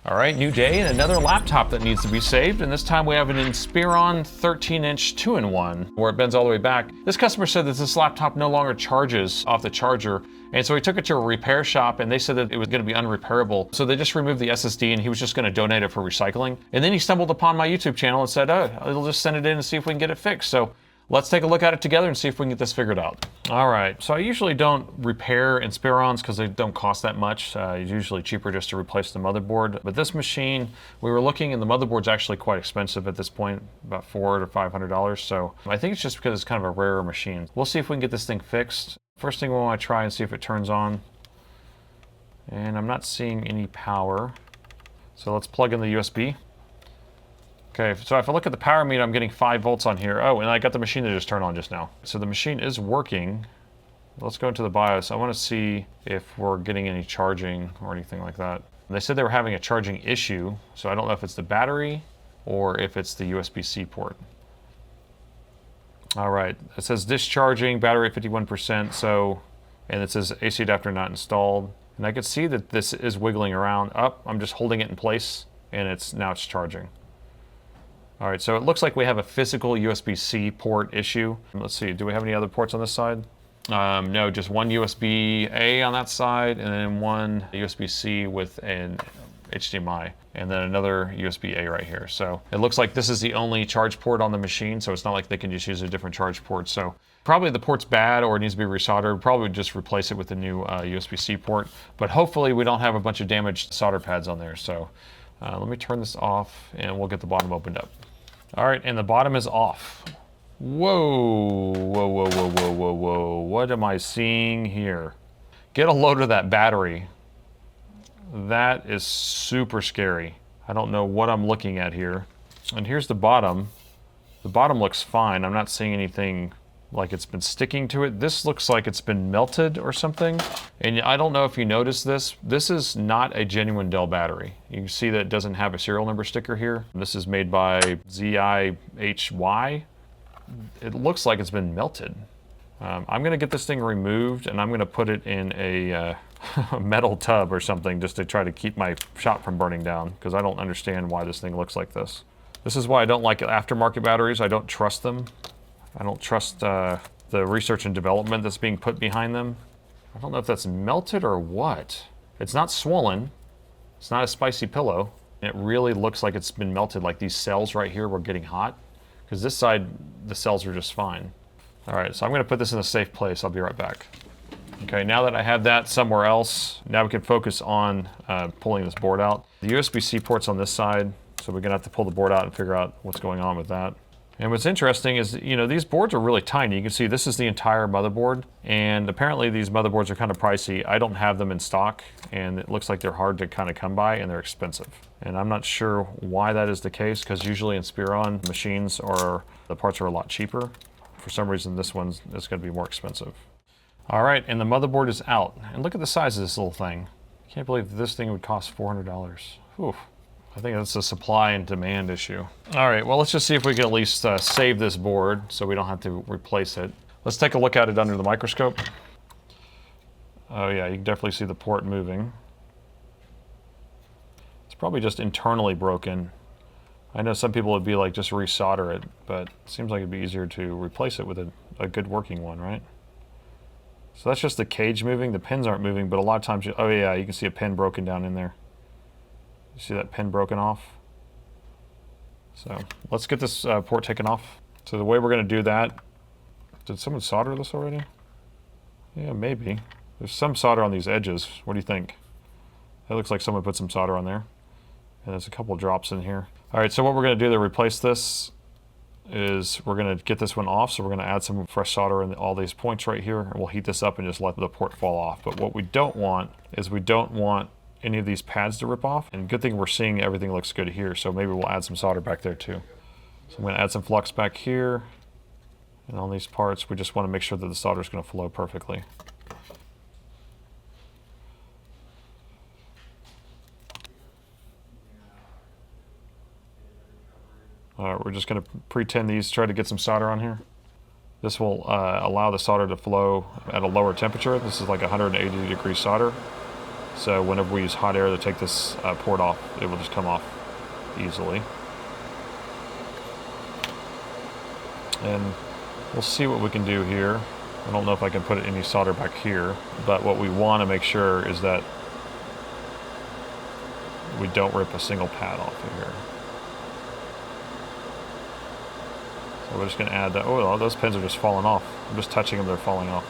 All right, new day and another laptop that needs to be saved, and this time we have an Inspiron 13-inch 2-in-1 where it bends all the way back. This customer said that this laptop no longer charges off the charger, and so he took it to a repair shop and they said that it was going to be unrepairable. So they just removed the SSD and he was just going to donate it for recycling. And then he stumbled upon my YouTube channel and said, oh, I'll just send it in and see if we can get it fixed. So let's take a look at it together and see if we can get this figured out. All right, so I usually don't repair Inspirons because they don't cost that much. It's usually cheaper just to replace the motherboard. But this machine, we were looking and the motherboard's actually quite expensive at this point, about $400 to $500. So I think it's just because it's kind of a rarer machine. We'll see if we can get this thing fixed. First thing we want to try and see if it turns on. And I'm not seeing any power. So let's plug in the USB. Okay, so if I look at the power meter, I'm getting 5 volts on here. Oh, and I got the machine that just turned on just now. So the machine is working. Let's go into the BIOS. I want to see if we're getting any charging or anything like that. And they said they were having a charging issue, so I don't know if it's the battery or if it's the USB-C port. All right, it says discharging, battery 51%, so, and it says AC adapter not installed. And I can see that this is wiggling around. Up, I'm just holding it in place, and now it's charging. All right, so it looks like we have a physical USB-C port issue. Let's see, do we have any other ports on this side? No, just one USB-A on that side, and then one USB-C with an HDMI, and then another USB-A right here. So it looks like this is the only charge port on the machine, so it's not like they can just use a different charge port. So probably the port's bad or it needs to be resoldered. Probably just replace it with a new USB-C port, but hopefully we don't have a bunch of damaged solder pads on there. So let me turn this off and we'll get the bottom opened up. All right, and the bottom is off. Whoa, whoa, whoa, whoa, whoa, whoa, whoa. What am I seeing here? Get a load of that battery. That is super scary. I don't know what I'm looking at here. And here's the bottom. The bottom looks fine. I'm not seeing anything like it's been sticking to it. This looks like it's been melted or something. And I don't know if you noticed this. This is not a genuine Dell battery. You can see that it doesn't have a serial number sticker here. This is made by ZIHY. It looks like it's been melted. I'm gonna get this thing removed and I'm gonna put it in a metal tub or something just to try to keep my shop from burning down, because I don't understand why this thing looks like this. This is why I don't like aftermarket batteries. I don't trust them. I don't trust the research and development that's being put behind them. I don't know if that's melted or what. It's not swollen. It's not a spicy pillow. It really looks like it's been melted, like these cells right here were getting hot, because this side, the cells are just fine. All right, so I'm gonna put this in a safe place. I'll be right back. Okay, now that I have that somewhere else, now we can focus on pulling this board out. The USB-C port's on this side, so we're gonna have to pull the board out and figure out what's going on with that. And what's interesting is, you know, these boards are really tiny. You can see this is the entire motherboard, and apparently these motherboards are kind of pricey. I don't have them in stock, and it looks like they're hard to kind of come by, and they're expensive. And I'm not sure why that is the case, because usually Inspiron machines the parts are a lot cheaper. For some reason, this one's is going to be more expensive. All right, and the motherboard is out. And look at the size of this little thing. I can't believe this thing would cost $400. Oof. I think that's a supply and demand issue. All right, well, let's just see if we can at least save this board so we don't have to replace it. Let's take a look at it under the microscope. Oh yeah, you can definitely see the port moving. It's probably just internally broken. I know some people would be like, just resolder it, but it seems like it'd be easier to replace it with a good working one, right? So that's just the cage moving. The pins aren't moving, but a lot of times, oh yeah, you can see a pin broken down in there. You see that pin broken off? So let's get this port taken off. So the way we're gonna do that, did someone solder this already? Yeah, maybe. There's some solder on these edges. What do you think? It looks like someone put some solder on there. And there's a couple drops in here. All right, so what we're gonna do to replace this is we're gonna get this one off. So we're gonna add some fresh solder in all these points right here, and we'll heat this up and just let the port fall off. But what we don't want is we don't want any of these pads to rip off. And good thing we're seeing everything looks good here, so maybe we'll add some solder back there too. So I'm gonna add some flux back here. And on these parts, we just wanna make sure that the solder is gonna flow perfectly. All right, we're just gonna pretend these, try to get some solder on here. This will allow the solder to flow at a lower temperature. This is like 180 degree solder. So whenever we use hot air to take this port off, it will just come off easily. And we'll see what we can do here. I don't know if I can put any solder back here, but what we want to make sure is that we don't rip a single pad off of here. So we're just going to add that. Oh, those pins are just falling off. I'm just touching them, they're falling off.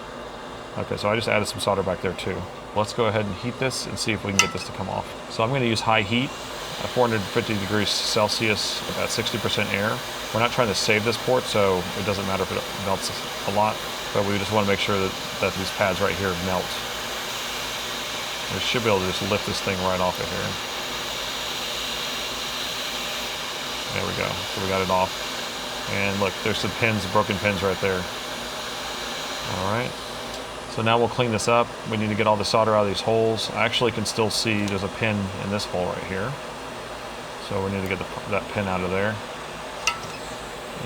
Okay, so I just added some solder back there too. Let's go ahead and heat this and see if we can get this to come off. So I'm going to use high heat at 450 degrees Celsius, about 60% air. We're not trying to save this port, so it doesn't matter if it melts a lot, but we just want to make sure that these pads right here melt. We should be able to just lift this thing right off of here. There we go. So we got it off. And look, there's some pins, broken pins right there. All right. So now we'll clean this up. We need to get all the solder out of these holes. I actually can still see there's a pin in this hole right here. So we need to get that pin out of there.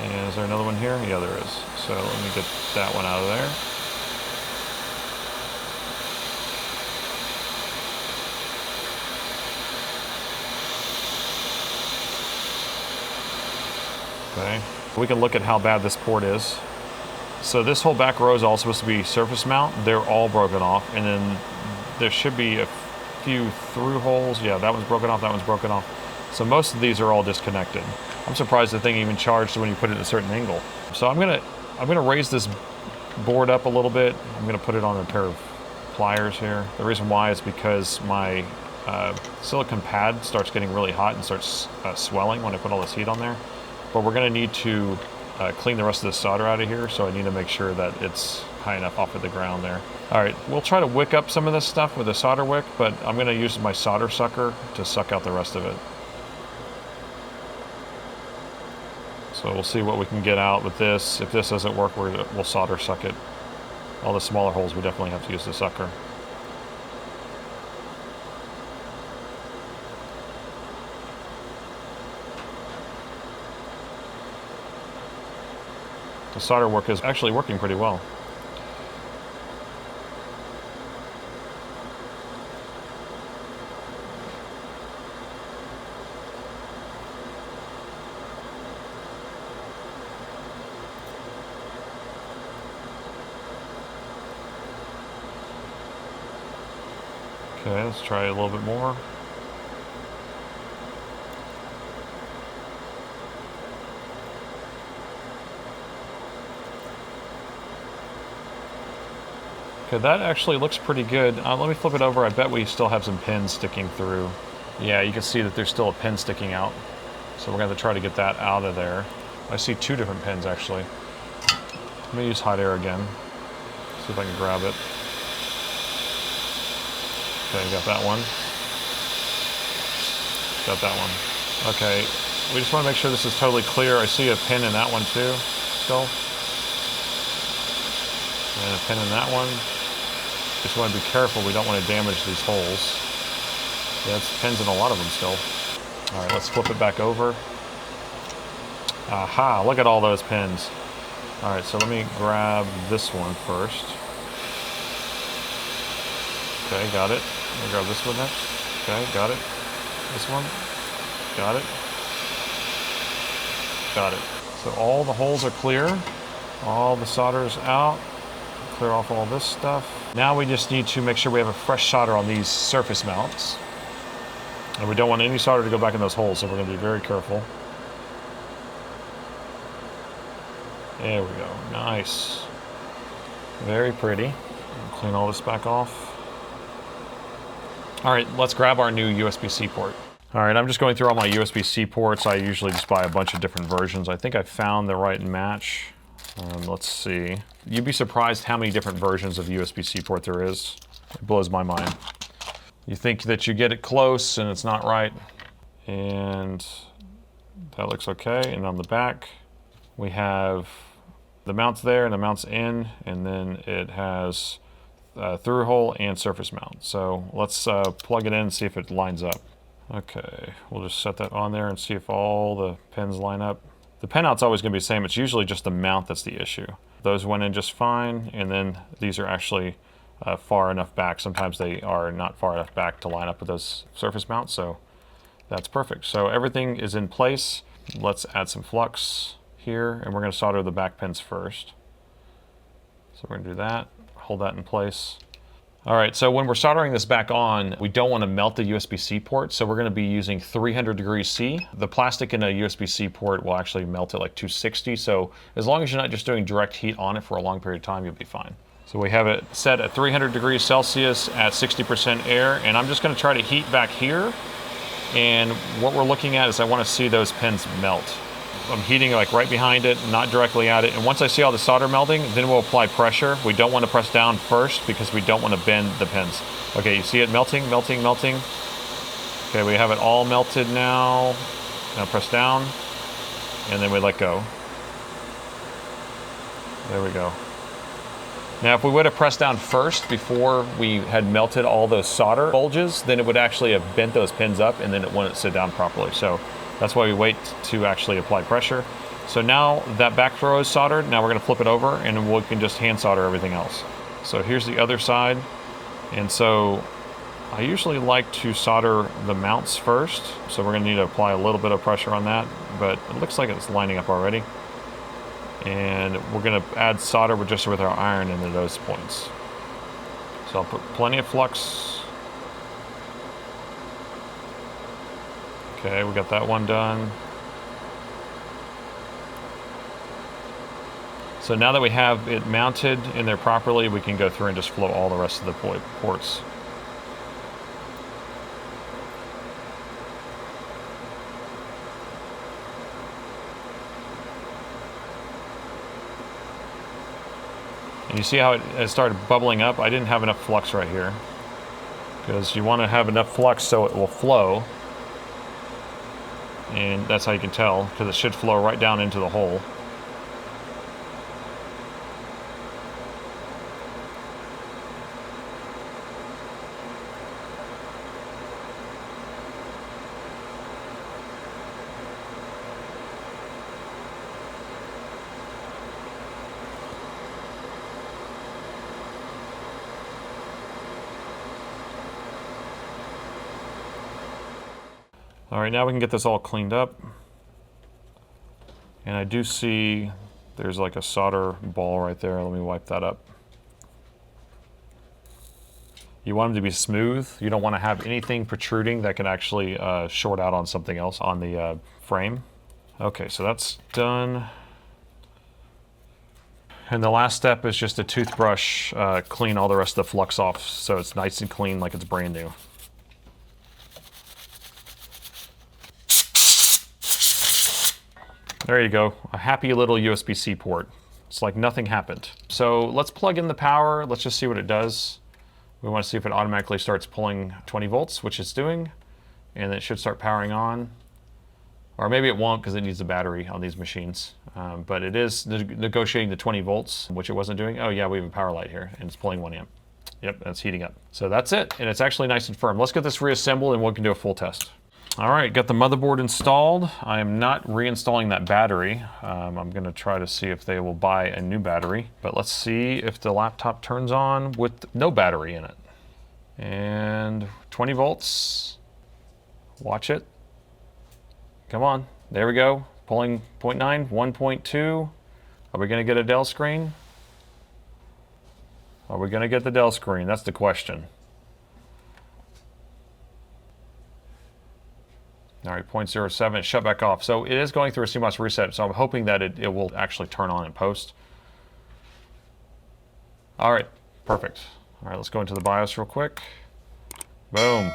And is there another one here? Yeah, there is. So let me get that one out of there. Okay. We can look at how bad this port is. So this whole back row is all supposed to be surface mount. They're all broken off. And then there should be a few through holes. Yeah, that one's broken off, that one's broken off. So most of these are all disconnected. I'm surprised the thing even charged when you put it at a certain angle. So I'm gonna raise this board up a little bit. I'm gonna put it on a pair of pliers here. The reason why is because my silicone pad starts getting really hot and starts swelling when I put all this heat on there. But we're gonna need to clean the rest of the solder out of here, so I need to make sure that it's high enough off of the ground there. All right, we'll try to wick up some of this stuff with a solder wick, but I'm gonna use my solder sucker to suck out the rest of it. So we'll see what we can get out with this. If this doesn't work, we'll solder suck it. All the smaller holes, we definitely have to use the sucker. The solder work is actually working pretty well. Okay, let's try it a little bit more. Okay, that actually looks pretty good. Let me flip it over. I bet we still have some pins sticking through. Yeah, you can see that there's still a pin sticking out. So we're going to try to get that out of there. I see two different pins actually. Let me use hot air again. See if I can grab it. Okay, got that one. Got that one. Okay, we just want to make sure this is totally clear. I see a pin in that one too, still. And a pin in that one. Just want to be careful, we don't want to damage these holes. Yeah, it's pins in a lot of them still. All right, let's flip it back over. Aha, look at all those pins. All right, so let me grab this one first. Okay, got it. Let me grab this one next. Okay, got it. This one. Got it. Got it. So all the holes are clear. All the solder's out. Clear off all this stuff. Now we just need to make sure we have a fresh solder on these surface mounts. And we don't want any solder to go back in those holes, so we're going to be very careful. There we go. Nice. Very pretty. Clean all this back off. All right, let's grab our new USB-C port. All right, I'm just going through all my USB-C ports. I usually just buy a bunch of different versions. I think I found the right match. Let's see. You'd be surprised how many different versions of USB-C port there is. It blows my mind. You think that you get it close and it's not right. And that looks okay. And on the back, we have the mounts there and the mounts in, and then it has through hole and surface mount. So let's plug it in and see if it lines up. Okay, we'll just set that on there and see if all the pins line up. The pin out's always going to be the same. It's usually just the mount that's the issue. Those went in just fine, and then these are actually far enough back. Sometimes they are not far enough back to line up with those surface mounts, so that's perfect. So everything is in place. Let's add some flux here, and we're going to solder the back pins first. So we're going to do that, hold that in place. All right, so when we're soldering this back on, we don't want to melt the USB-C port, so we're going to be using 300 degrees C. The plastic in a USB-C port will actually melt at like 260, so as long as you're not just doing direct heat on it for a long period of time, you'll be fine. So we have it set at 300 degrees Celsius at 60% air, and I'm just going to try to heat back here. And what we're looking at is I want to see those pins melt. I'm heating like right behind it, not directly at it. And once I see all the solder melting, then we'll apply pressure. We don't want to press down first because we don't want to bend the pins. Okay, you see it melting, melting, melting. Okay, we have it all melted now. Now press down, and then we let go. There we go. Now, if we would have pressed down first before we had melted all those solder bulges, then it would actually have bent those pins up and then it wouldn't sit down properly. So that's why we wait to actually apply pressure. So now that back row is soldered. Now we're going to flip it over and we can just hand solder everything else. So here's the other side. And so I usually like to solder the mounts first. So we're going to need to apply a little bit of pressure on that, but it looks like it's lining up already. And we're going to add solder with our iron into those points. So I'll put plenty of flux. Okay, we got that one done. So now that we have it mounted in there properly, we can go through and just flow all the rest of the ports. And you see how it started bubbling up? I didn't have enough flux right here, because you want to have enough flux so it will flow. And that's how you can tell, because it should flow right down into the hole. All right, now we can get this all cleaned up. And I do see there's like a solder ball right there. Let me wipe that up. You want them to be smooth. You don't want to have anything protruding that can actually short out on something else on the frame. Okay, so that's done. And the last step is just a toothbrush, clean all the rest of the flux off so it's nice and clean like it's brand new. There you go, a happy little USB-C port. It's like nothing happened. So let's plug in the power. Let's just see what it does. We want to see if it automatically starts pulling 20 volts, which it's doing, and it should start powering on. Or maybe it won't because it needs a battery on these machines. But it is negotiating the 20 volts, which it wasn't doing. Oh yeah, we have a power light here, and it's pulling 1 amp. Yep, that's heating up. So that's it, and it's actually nice and firm. Let's get this reassembled and we can do a full test. All right, got the motherboard installed. I am not reinstalling that battery. I'm gonna try to see if they will buy a new battery, but let's see if the laptop turns on with no battery in it. And 20 volts, watch it. Come on, there we go. Pulling 0.9, 1.2. Are we gonna get a Dell screen? Are we gonna get the Dell screen? That's the question. All right, 0.07, it shut back off. So it is going through a CMOS reset, so I'm hoping that it will actually turn on in post. All right, perfect. All right, let's go into the BIOS real quick. Boom.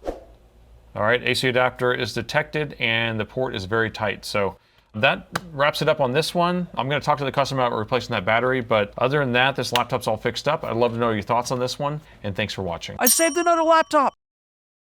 All right, AC adapter is detected and the port is very tight. So that wraps it up on this one. I'm gonna talk to the customer about replacing that battery, but other than that, this laptop's all fixed up. I'd love to know your thoughts on this one, and thanks for watching. I saved another laptop!